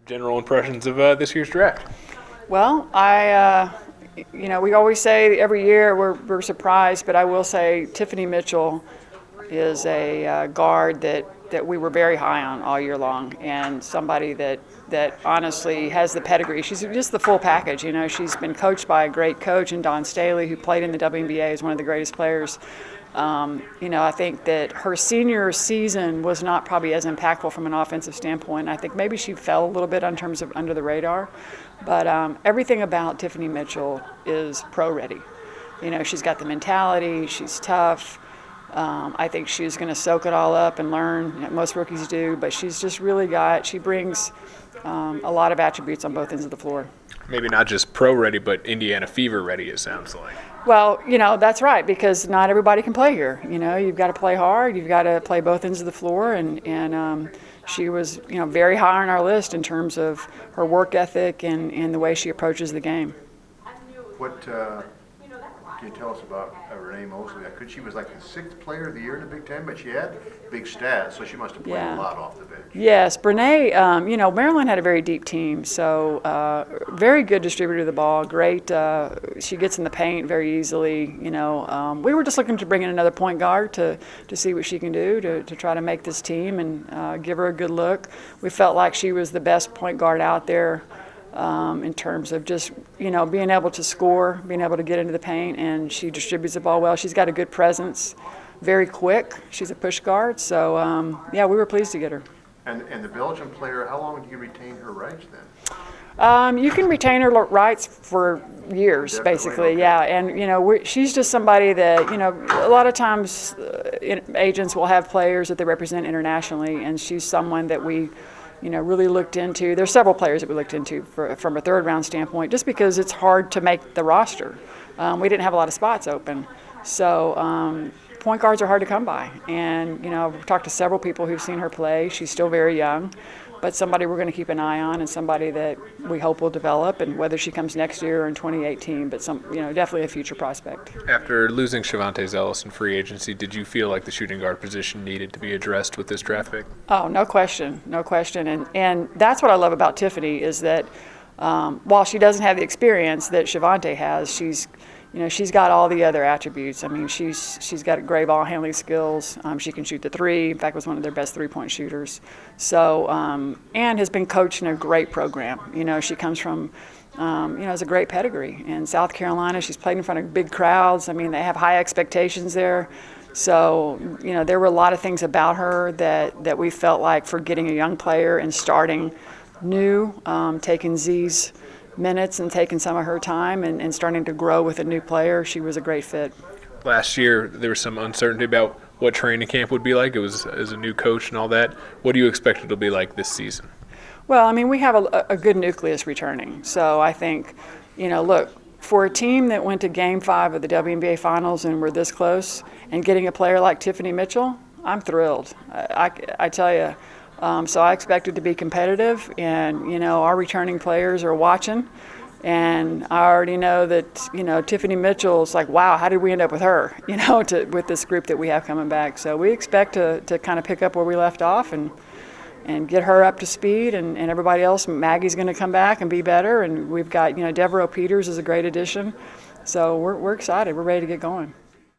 general impressions of this year's draft? Well, we always say every year we're surprised, but I will say Tiffany Mitchell is a guard that we were very high on all year long, and somebody that honestly has the pedigree. She's just the full package. She's been coached by a great coach in Don Staley, who played in the WNBA, is one of the greatest players. I think that her senior season was not probably as impactful from an offensive standpoint. I think maybe she fell a little bit in terms of under the radar, but everything about Tiffany Mitchell is pro ready. She's got the mentality. She's tough. I think she's going to soak it all up and learn. Most rookies do, but she's just really she brings a lot of attributes on both ends of the floor. Maybe not just pro ready, but Indiana Fever ready, it sounds like. Well, that's right, because not everybody can play here. You've got to play hard. You've got to play both ends of the floor, and she was, very high on our list in terms of her work ethic and the way she approaches the game. What can you tell us about Renee Mosley? She was like the 6th player of the year in the Big Ten, but she had big stats, so she must have played a lot off the bench. Yes, Renee, Maryland had a very deep team, so very good distributor of the ball, great. She gets in the paint very easily. We were just looking to bring in another point guard to see what she can do to try to make this team and give her a good look. We felt like she was the best point guard out there. In terms of just, being able to score, being able to get into the paint, and she distributes the ball well. She's got a good presence, very quick. She's a push guard. So, we were pleased to get her. And the Belgian player, how long do you retain her rights then? You can retain her rights for years, Definitely, basically, okay. yeah. And, she's just somebody that, a lot of times agents will have players that they represent internationally, and she's someone that we really looked into. There's several players that we looked into from a third-round standpoint, just because it's hard to make the roster. We didn't have a lot of spots open. So point guards are hard to come by. And, we've talked to several people who've seen her play. She's still very young, but somebody we're going to keep an eye on and somebody that we hope will develop, and whether she comes next year or in 2018, but definitely a future prospect. After losing Shavonte Zellis in free agency, did you feel like the shooting guard position needed to be addressed with this draft pick? Oh, no question. And that's what I love about Tiffany is that while she doesn't have the experience that Shavonte has, she's got all the other attributes. I mean, she's got great ball handling skills. She can shoot the three. In fact, was one of their best three-point shooters. So, and has been coached in a great program. She comes from, has a great pedigree. In South Carolina, she's played in front of big crowds. I mean, they have high expectations there. So, there were a lot of things about her that we felt like for getting a young player and starting new, taking Z's minutes and taking some of her time and starting to grow with a new player, she was a great fit. Last year, there was some uncertainty about what training camp would be like. It was as a new coach and all that. What do you expect it to be like this season? Well, I mean, we have a good nucleus returning. So I think, look, for a team that went to Game 5 of the WNBA Finals and were this close, and getting a player like Tiffany Mitchell, I'm thrilled. I tell you. So I expect it to be competitive, and, our returning players are watching. And I already know that, Tiffany Mitchell's like, wow, how did we end up with her, with this group that we have coming back. So we expect to kind of pick up where we left off and get her up to speed, and everybody else. Maggie's going to come back and be better. And we've got, Devereaux Peters is a great addition. So we're excited. We're ready to get going.